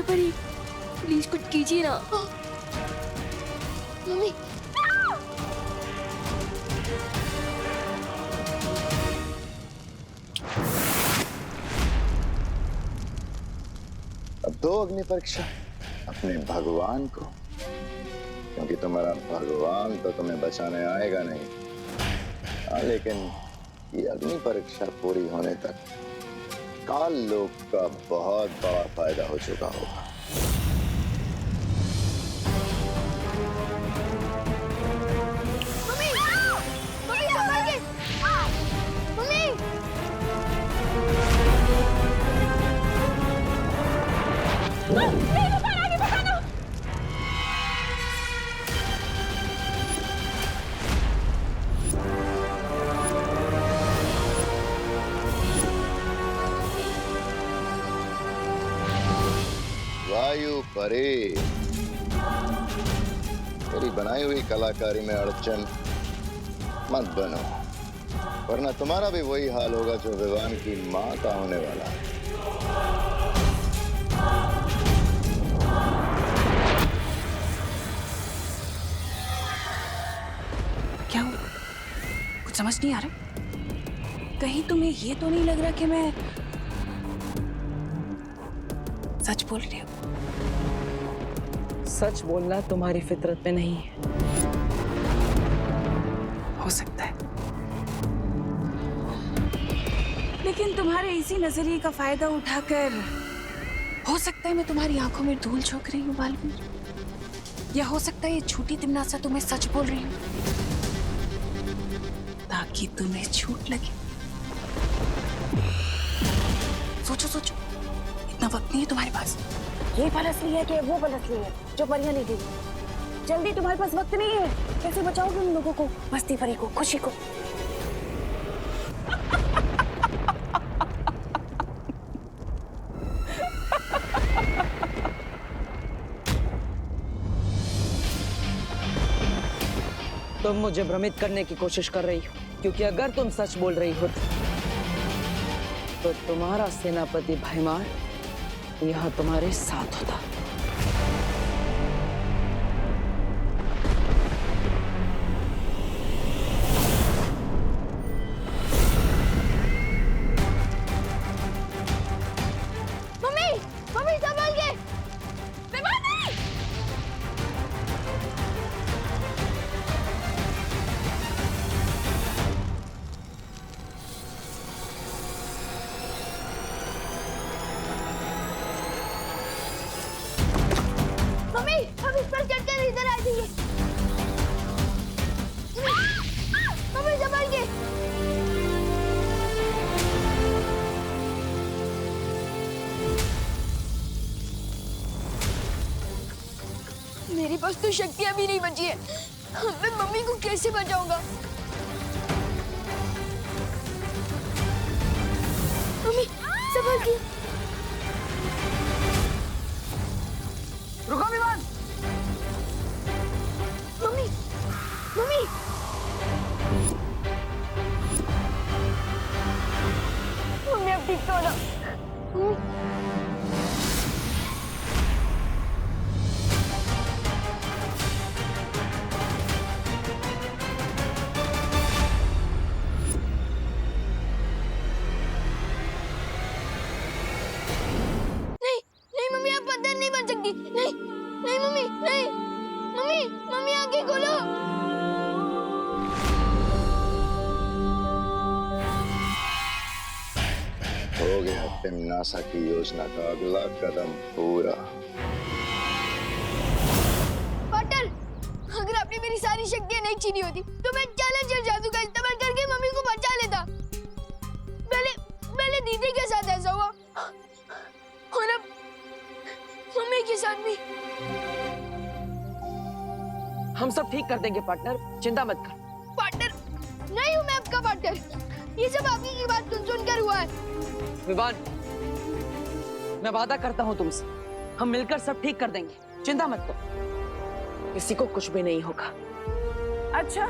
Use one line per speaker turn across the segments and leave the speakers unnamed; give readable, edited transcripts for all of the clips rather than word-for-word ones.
परी, प्लीज कुछ कीजिए ना।
मम्मी
अब दो अग्नि परीक्षा अपने भगवान को, क्योंकि तुम्हारा भगवान तो तुम्हें बचाने आएगा नहीं। लेकिन ये अग्नि परीक्षा पूरी होने तक काल लोक का बहुत बड़ा फायदा हो चुका होगा।
मम्मी मम्मी संभाल के। मम्मी
वायु परे, मेरी बनाई हुई कलाकारी में अड़चन मत बनो, वरना तुम्हारा भी वही हाल होगा जो विवान की मां का होने वाला है।
क्या हुआ? कुछ समझ नहीं आ रहा। कहीं तुम्हें ये तो नहीं लग रहा कि मैं सच बोल रही हूँ?
सच बोलना तुम्हारी फितरत में नहीं है।
हो सकता है, लेकिन तुम्हारे इसी नजरिए का फायदा उठाकर हो सकता है मैं तुम्हारी आंखों में धूल झोंक रही हूँ बालवीर, या हो सकता है ये झूठी तिमनासा तुम्हें सच बोल रही हूँ ताकि तुम्हें झूठ लगे। सोचो सोचो, इतना वक्त नहीं है तुम्हारे पास।
ये पल असली है कि वो पल असली है जो परियां नहीं दी? जल्दी, तुम्हारे पास वक्त नहीं है। कैसे बचाओगे उन लोगों को, मस्ती परी को, खुशी को? तुम मुझे भ्रमित करने की कोशिश कर रही हो, क्योंकि अगर तुम सच बोल रही हो तो तुम्हारा सेनापति भैमार यहाँ तुम्हारे साथ होता।
मम्मी मम्मी संभाल के। मम्मी हम इस पर चढ़कर इधर आ जाइए। मम्मी संभाल के। मेरे पास तो शक्तियां भी नहीं बची है, मैं मम्मी को कैसे बचाऊंगा? मम्मी संभाल के।
रुको विमान!
मम्मी मम्मी मम्मी अब ठीक तो हो ना? नहीं नहीं मम्मी आप पत्थर नहीं बन सकती। नहीं नहीं मम्मी नहीं। मम्मी मम्मी आंखें खोलो।
हो गया तिमनासा की योजना का अगला कदम पूरा।
पार्टनर, अगर आपने मेरी सारी शक्तियां नहीं छीनी होती तो मैं चैलेंजर जादू का इस्तेमाल करके मम्मी को बचा लेता। पहले दीदी के साथ ऐसा हुआ और अब मम्मी के साथ भी।
हम सब ठीक कर देंगे पार्टनर, चिंता मत कर।
पार्टनर नहीं हूँ मैं आपका पार्टनर, ये सब आपकी की बात सुन कर हुआ है।
विवान, मैं वादा करता हूँ तुमसे, हम मिलकर सब ठीक कर देंगे, चिंता मत करो, किसी को कुछ भी नहीं होगा। अच्छा,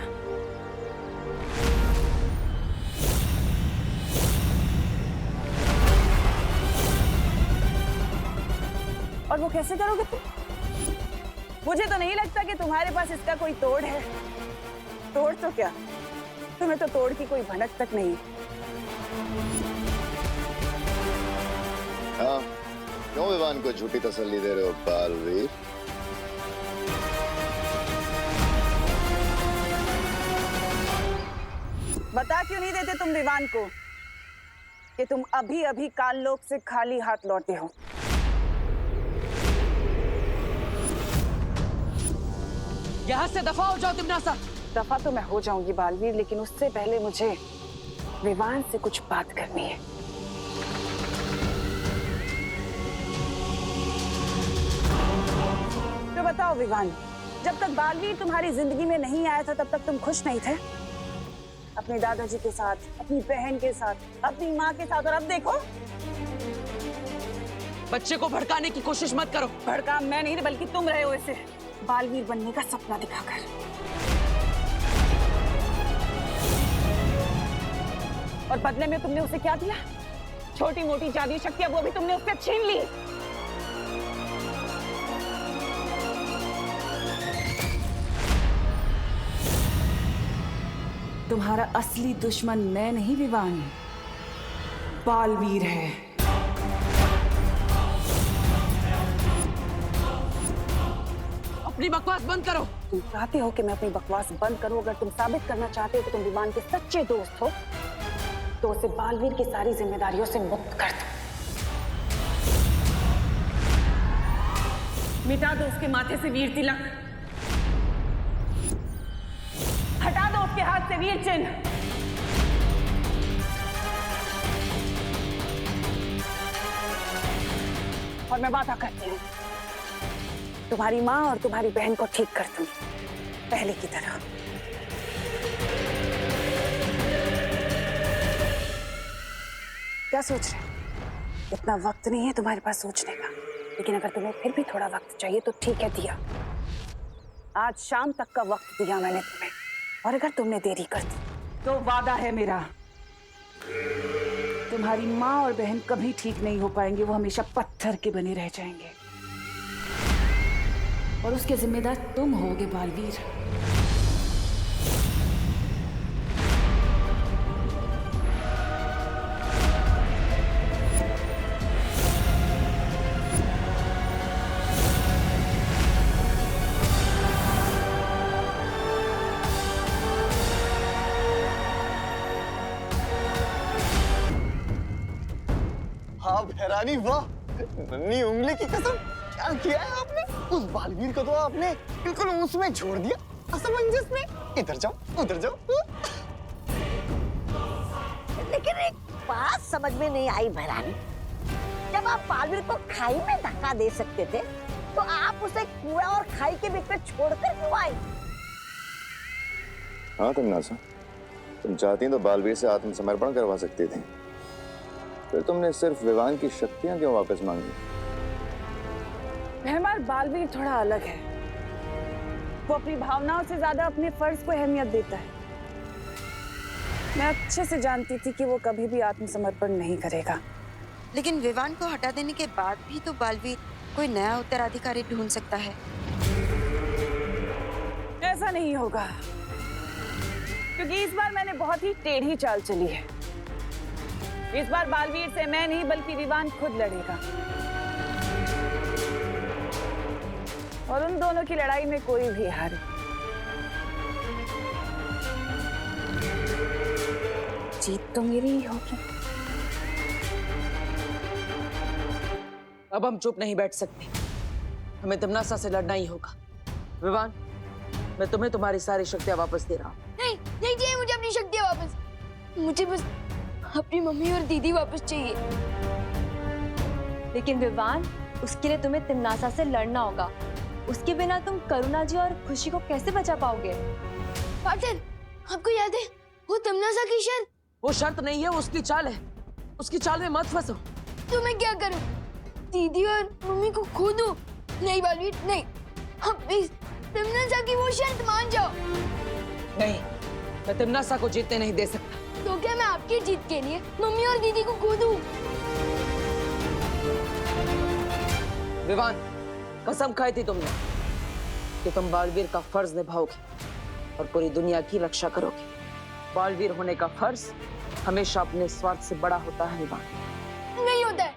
और वो कैसे करोगे तुम? मुझे तो नहीं लगता कि तुम्हारे पास इसका कोई तोड़ है। तोड़ तो क्या, तुम्हें तो तोड़ की कोई भनक तक नहीं।
हाँ, क्यों विवान को झूठी तसल्ली दे रहे हो बालवीर?
बता क्यों नहीं देते तुम विवान को कि तुम अभी अभी काललोक से खाली हाथ लौटे हो?
यहाँ से दफा हो जाओ तिमनासा।
दफा तो मैं हो जाऊंगी बालवीर, लेकिन उससे पहले मुझे विवान से कुछ बात करनी है। तो बताओ विवान, जब तक बालवीर तुम्हारी जिंदगी में नहीं आया था तब तक तुम खुश नहीं थे? अपने दादाजी के साथ, अपनी बहन के साथ, अपनी माँ के साथ, और अब देखो।
बच्चे को भड़काने की कोशिश मत करो।
भड़का मैं नहीं बल्कि तुम रहे हो इसे बालवीर बनने का सपना दिखाकर। और बदले में तुमने उसे क्या दिया? छोटी मोटी जादुई शक्तियां वो भी तुमने उससे छीन ली। तुम्हारा असली दुश्मन मैं नहीं विवान, बालवीर है।
अपनी बकवास बंद करो।
तुम चाहते हो कि मैं अपनी बकवास बंद करूं? अगर तुम साबित करना चाहते हो कि तुम विवान के सच्चे दोस्त हो तो उसे बालवीर की सारी जिम्मेदारियों से मुक्त कर दो। मिटा दो उसके माथे से वीर तिलक, हटा दो उसके हाथ से वीर चिन्ह। और मैं वादा करती हूँ तुम्हारी माँ और तुम्हारी बहन को ठीक कर दूंगी पहले की तरह। क्या सोच रहे हो? इतना वक्त नहीं है तुम्हारे पास सोचने का, लेकिन अगर तुम्हें फिर भी थोड़ा वक्त चाहिए तो ठीक है, दिया। आज शाम तक का वक्त दिया मैंने तुम्हें, और अगर तुमने देरी कर दी तो वादा है मेरा, तुम्हारी माँ और बहन कभी ठीक नहीं हो पाएंगे। वो हमेशा पत्थर के बने रह जाएंगे, और उसके जिम्मेदार तुम होगे बालवीर।
हाँ भैरानी, वाह, नन्ही उंगली की कसम, क्या किया है आपने? उस बालवीर को तो आपने बिल्कुल उसमें छोड़ दिया, असमंजस में। इधर जाओ, उधर जाओ।
लेकिन एक बात समझ में नहीं आई भैरानी, जब आप बालवीर को खाई में धक्का दे सकते थे तो आप उसे कूड़ा और खाई के बीच में छोड़कर क्यों आए?
हाँ तिमनासा, तुम चाहती तो बालवीर से आत्मसमर्पण करवा सकती थी, फिर तुमने सिर्फ विवान की शक्तियां क्यों वापस मांगी?
हमारा बालवीर थोड़ा अलग है। वो अपनी भावनाओं से ज्यादा अपने फर्ज को अहमियत देता है। मैं अच्छे से जानती थी कि वो कभी भी आत्मसमर्पण नहीं करेगा।
लेकिन विवान को हटा देने के बाद भी तो बालवीर कोई नया उत्तराधिकारी ढूंढ सकता है।
ऐसा नहीं होगा, क्योंकि इस बार मैंने बहुत ही टेढ़ी चाल चली है। इस बार बालवीर से मैं नहीं बल्कि विवान खुद लड़ेगा, और उन दोनों की लड़ाई में कोई भी हारे। जीत तो मेरी ही होगी।
अब हम चुप नहीं बैठ सकते, हमें तिमनासा से लड़ना ही होगा। विवान, मैं तुम्हें तुम्हारी सारी शक्तियां वापस दे रहा हूँ।
नहीं, नहीं चाहिए मुझे अपनी शक्तियाँ वापस। मुझे बस अपनी मम्मी और दीदी वापस चाहिए।
लेकिन विवान, उसके लिए तुम्हें तिमनासा से लड़ना होगा। उसके बिना तुम करुणा जी और खुशी को कैसे बचा पाओगे?
पाटिल, आपको याद है वो तिमनासा की शर्त?
वो शर्त नहीं है, वो उसकी चाल है। उसकी चाल में मत फंसो।
तो मैं क्या करूं? दीदी और मम्मी को खो दूं? नहीं बालवीर, नहीं। अब प्लीज तिमनासा की वो शर्त मान जाओ।
नहीं, मैं तिमनासा को जीतने नहीं दे सकता।
तो क्या मैं आपकी जीत के लिए मम्मी और दीदी को खो दूं?
विवान, कसम खाई थी तुमने कि तुम बालवीर का फर्ज निभाओगे और पूरी दुनिया की रक्षा करोगे। बालवीर होने का फर्ज हमेशा अपने स्वार्थ से बड़ा होता है विवान।
नहीं होता है,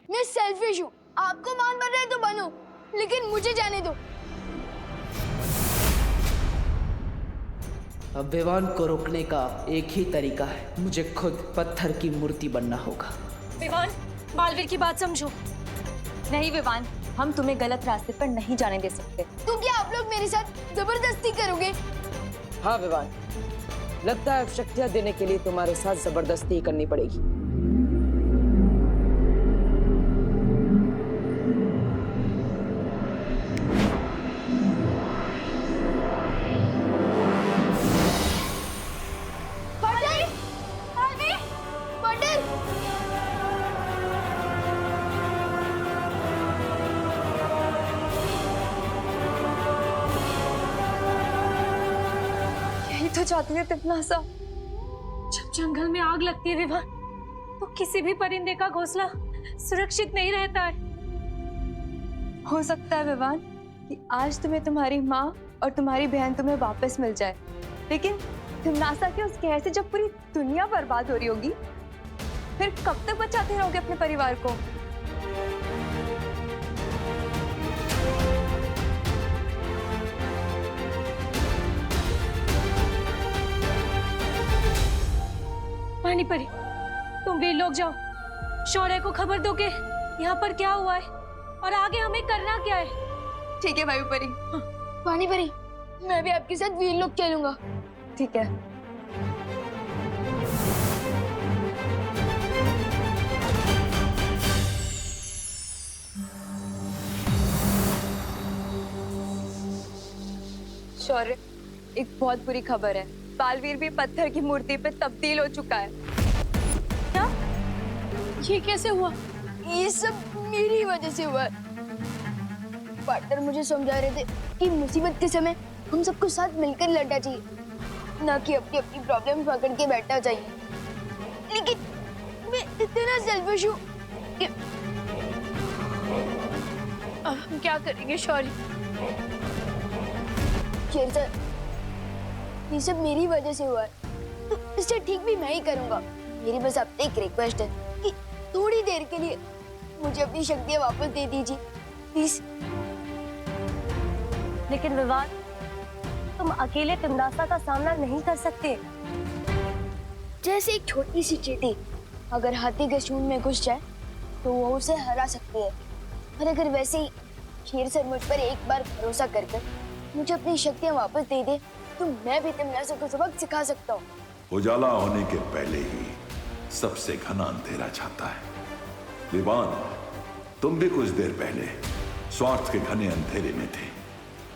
मैं सेल्फिश हूँ। आपको मान बन रहे तो बनो, लेकिन मुझे जाने दो।
अब विवान को रोकने का एक ही तरीका है, मुझे खुद पत्थर की मूर्ति बनना होगा।
विवान, बालवीर की बात समझो। नहीं विवान, हम तुम्हें गलत रास्ते पर नहीं जाने दे सकते।
तो क्या आप लोग मेरे साथ जबरदस्ती करोगे?
हाँ विवान, लगता है अब शक्तियां देने के लिए तुम्हारे साथ जबरदस्ती ही करनी पड़ेगी।
तो चाहती है तिमनासा।
जब जंगल में आग लगती है विवान, तो किसी भी परिंदे का घोंसला सुरक्षित नहीं रहता है।
हो सकता है विवान कि आज तुम्हें तुम्हारी माँ और तुम्हारी बहन तुम्हें वापस मिल जाए, लेकिन तिमनासा के उस कहर से जब पूरी दुनिया बर्बाद हो रही होगी, फिर कब तक बचाते रहोगे अपने परिवार को?
पानीपरी, तुम वीर लोग जाओ, शौर्य को खबर दो कि यहाँ पर क्या हुआ है और आगे हमें करना क्या है।
ठीक है वायुपरी।
पानीपरी, मैं भी आपके साथ वीर लोग चलूंगा।
ठीक है। शौर्य, एक बहुत बुरी खबर है। बालवीर भी पत्थर की मूर्ति पे तब्दील हो चुका है।
क्या? ये कैसे हुआ?
ये सब मेरी वजह से हुआ है। पार्टनर मुझे समझा रहे थे कि मुसीबत के समय हम सबको साथ मिलकर लड़ना चाहिए, ना कि अपनी अपनी प्रॉब्लम पकड़ के बैठना चाहिए। लेकिन मैं इतना सेल्फिश हूँ कि
अब हम क्या करेंगे शौर्य?
शेरसर, ये सब मेरी वजह से हुआ है, तो इसे ठीक भी मैं ही करूंगा। मेरी बस आपसे एक रिक्वेस्ट है कि थोड़ी देर के लिए मुझे अपनी शक्तियाँ वापस दे दीजिए, प्लीज।
लेकिन विवान, तुम अकेले तिमनासा का सामना नहीं कर सकते।
जैसे एक छोटी सी चींटी अगर हाथी के सूंड में घुस जाए तो वो उसे हरा सकती है, और अगर वैसे ही शेरसर मुझ पर एक बार भरोसा कर मुझे अपनी शक्तियाँ वापस दे दे, तो मैं भी तिमनासा को सबक सिखा सकता हूँ।
उजाला होने के पहले ही सबसे घना अंधेरा छाता है। विवान, तुम भी कुछ देर पहले स्वार्थ के घने अंधेरे में थे,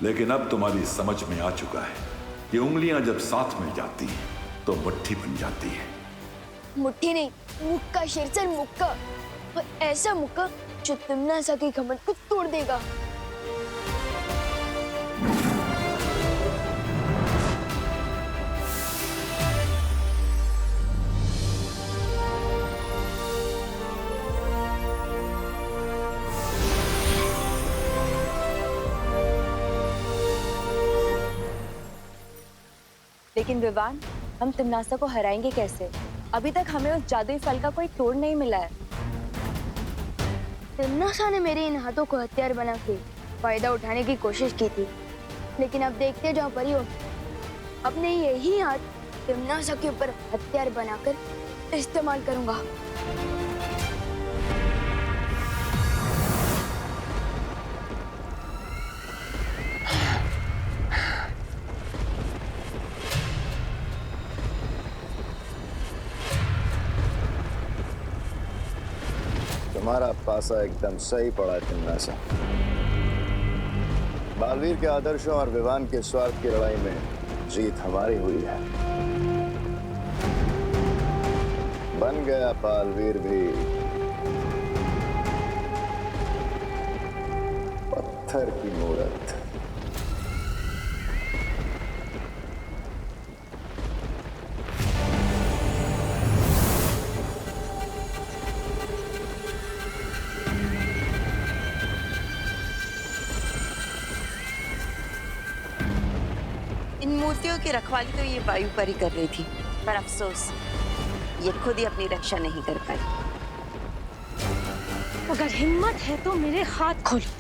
लेकिन अब तुम्हारी समझ में आ चुका है कि उंगलियां जब साथ मिल जाती हैं तो मुट्ठी बन जाती है।
मुट्ठी नहीं, मुक्का शेरसर, मुक्का। और ऐसा मुक्का जो तिमनासा के घमंड को तोड़ देगा।
लेकिन विवान, हम तिमनासा को हराएंगे कैसे? अभी तक हमें उस जादुई फल का कोई तोड़ नहीं मिला है।
तिमनासा ने मेरे इन हाथों को हथियार बना के फायदा उठाने की कोशिश की थी, लेकिन अब देखते जाओ परियों, अपने यही हाथ तिमनासा के ऊपर हथियार बनाकर इस्तेमाल करूंगा।
तुम्हारा पासा एकदम सही पड़ा तिमनासा। बालवीर के आदर्शों और विवान के स्वार्थ की लड़ाई में जीत हमारी हुई है। बन गया बालवीर भी पत्थर की मूरत।
मूर्तियों की रखवाली तो ये वायु पर ही कर रही थी, पर अफसोस ये खुद ही अपनी रक्षा नहीं कर पाई।
अगर हिम्मत है तो मेरे हाथ खोलो,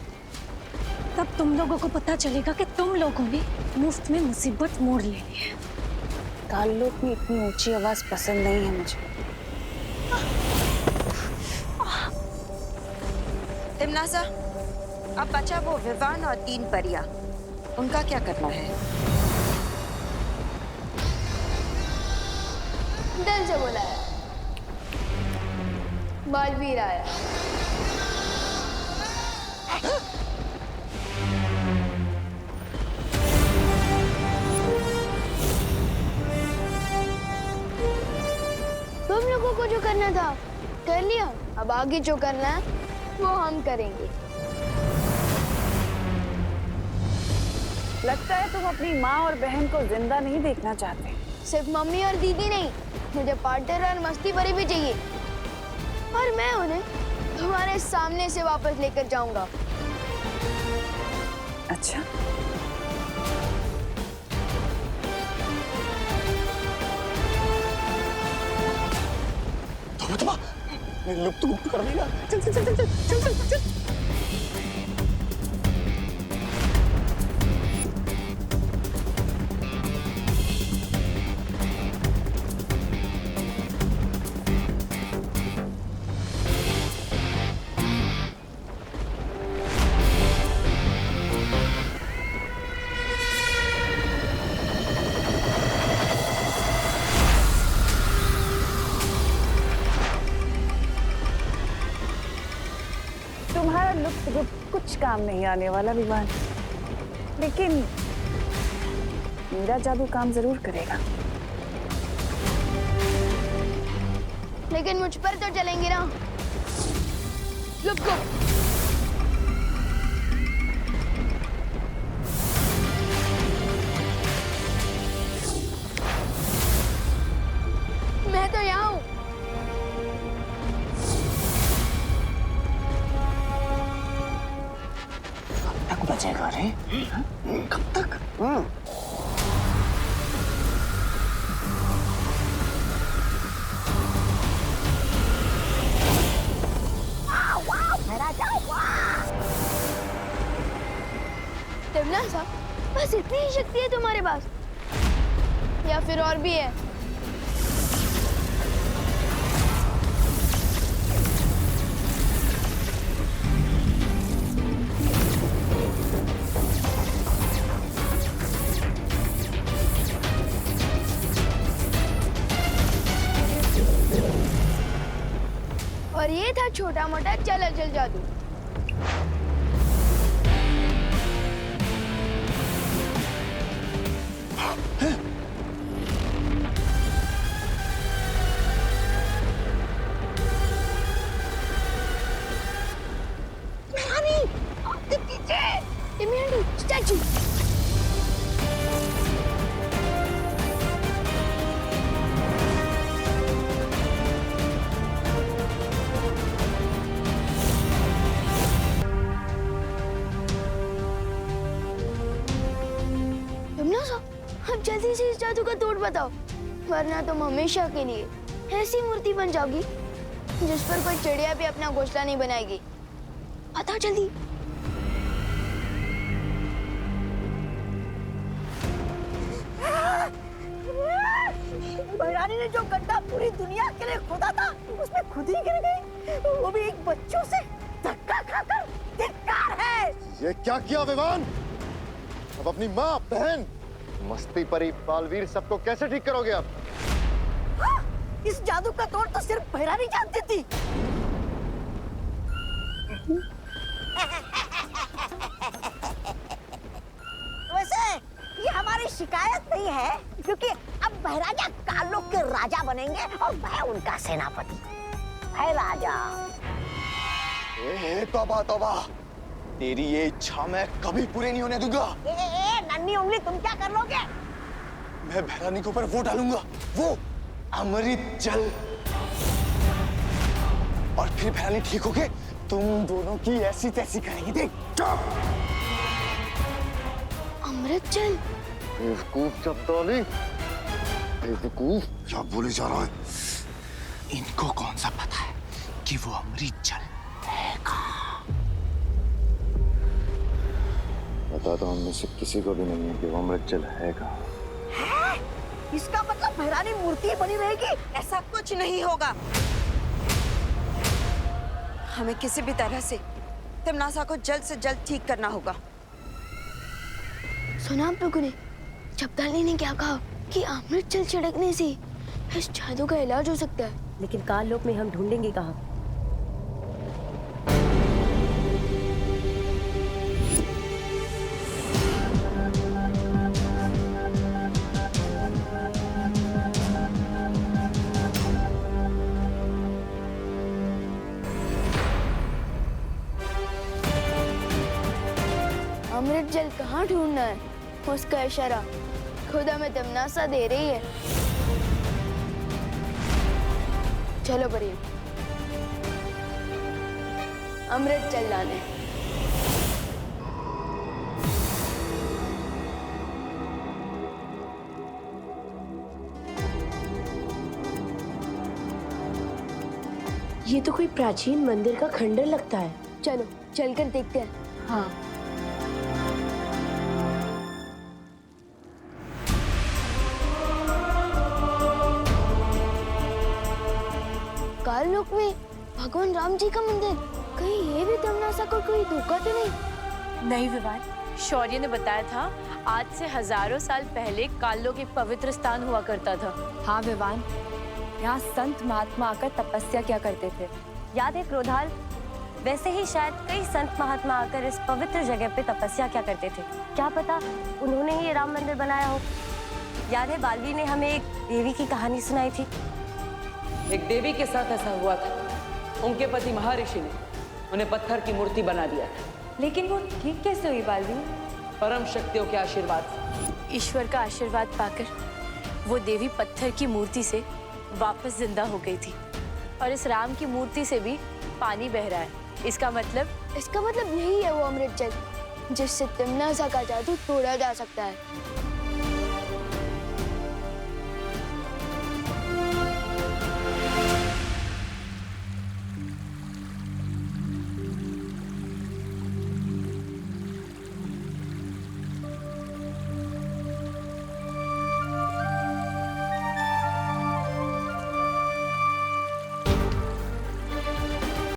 तब तुम लोगों को पता चलेगा कि तुम लोगों ने मुफ्त में मुसीबत मोड़ ले ली है।
काललोक में इतनी ऊंची आवाज पसंद नहीं है मुझे। तिमनासा, अब बचा वो विवान और 3 परियां, उनका क्या करना है?
दिल से बोला है। बालवीर आया। तुम लोगों को जो करना था कर लिया, अब आगे जो करना है वो हम करेंगे।
लगता है तुम अपनी माँ और बहन को जिंदा नहीं देखना चाहते।
सिर्फ मम्मी और दीदी नहीं, मुझे पार्टनर और मस्ती भरी भी चाहिए, और मैं उन्हें तुम्हारे सामने से वापस लेकर जाऊंगा।
अच्छा,
तोबा, लुक तो कर देगा। चल चल चल चल चल चल चल चल।
तुम्हारा लुक कुछ काम नहीं आने वाला विवान, लेकिन मेरा जादू काम जरूर करेगा।
लेकिन मुझ पर तो चलेंगे ना। लुक को मैं तो यहाँ हूँ।
तक बचेगा रे? कब तक?
तिमनासा, बस इतनी ही शक्ति है तुम्हारे पास या फिर और भी है? और ये था छोटा मोटा चल चल जादू। स्टैचू। अब जल्दी से इस जादू का तोड़ बताओ, वरना तुम हमेशा के लिए ऐसी मूर्ति बन जाओगी जिस पर कोई चिड़िया भी अपना घोंसला नहीं बनाएगी। बताओ जल्दी।
भैरानी ने जो गड्ढा पूरी दुनिया के लिए खोदा था, उसमें खुद ही गिर गई, वो भी एक बच्चों से धक्का खाकर। धिक्कार है।
ये क्या किया विवान? अब अपनी माँ, बहन, मस्ती परी, बालवीर सबको कैसे ठीक करोगे आप?
हाँ, इस जादू का तोड़ तो सिर्फ भैरानी जानती थी। वैसे ये हमारी शिकायत नहीं है, क्योंकि अब महाराजा काललोक के राजा बनेंगे और मैं उनका सेनापति। है राजा।
तौबा तौबा, तेरी ये इच्छा मैं कभी पूरी नहीं होने दूंगा।
नन्ही उंगली, तुम क्या कर लोगे?
मैं भैरानी के ऊपर वो डालूंगा, वो अमृत जल, और फिर भैरानी ठीक होके तुम दोनों की ऐसी तैसी करेंगी। देख।
अमृत जल?
बेवकूफ चपतौली, बेवकूफ। क्या बोले जा रहा है?
इनको कौन सा पता है कि वो अमृत जल है कहाँ?
पता तो हम में से किसी को भी नहीं है कि वो अमृत जल है कहाँ।
इसका मतलब भैरानी मूर्ति बनी रहेगी?
ऐसा कुछ नहीं होगा। हमें किसी भी तरह से तिमनासा को जल्द से जल्द ठीक करना होगा।
सुना आप लोगों ने? चपताली ने क्या कहा कि अमृत जल छिड़कने से इस जादू का इलाज हो सकता है।
लेकिन काल लोक में हम ढूंढेंगे कहाँ?
अमृत जल कहाँ ढूंढना है? उसका इशारा खुद हमें तिमनासा दे रही है। चलो परियों, अमृत जल लाने।
ये तो कोई प्राचीन मंदिर का खंडर लगता है।
चलो चलकर देखते हैं।
हाँ।
काल लोक में भगवान राम जी का मंदिर, कहीं ये भी तिमनासा को कोई धोखा तो नहीं?
नहीं विवान, शौर्य ने बताया था आज से हजारों साल पहले काल्लोक एक पवित्र स्थान हुआ करता था।
हाँ विवान, यहाँ संत महात्मा आकर तपस्या किया करते थे। याद है क्रोधाल? वैसे ही शायद कई संत महात्मा आकर इस पवित्र जगह पे तपस्या किया करते थे। क्या पता उन्होंने ही ये राम मंदिर बनाया हो। याद है बालवीर ने हमें एक देवी की कहानी सुनाई थी।
एक देवी के साथ ऐसा हुआ था। उनके पति महर्षि ने उन्हें पत्थर की मूर्ति बना दिया था।
लेकिन वो ठीक कैसे हुई बालवीर?
परम शक्तियों के आशीर्वाद से।
ईश्वर का आशीर्वाद पाकर वो देवी पत्थर की मूर्ति से वापस जिंदा हो गई थी। और इस राम की मूर्ति से भी पानी बह रहा है। इसका मतलब
यही है वो अमृत जल जिससे तिमनासा का जादू तोड़ा जा सकता है।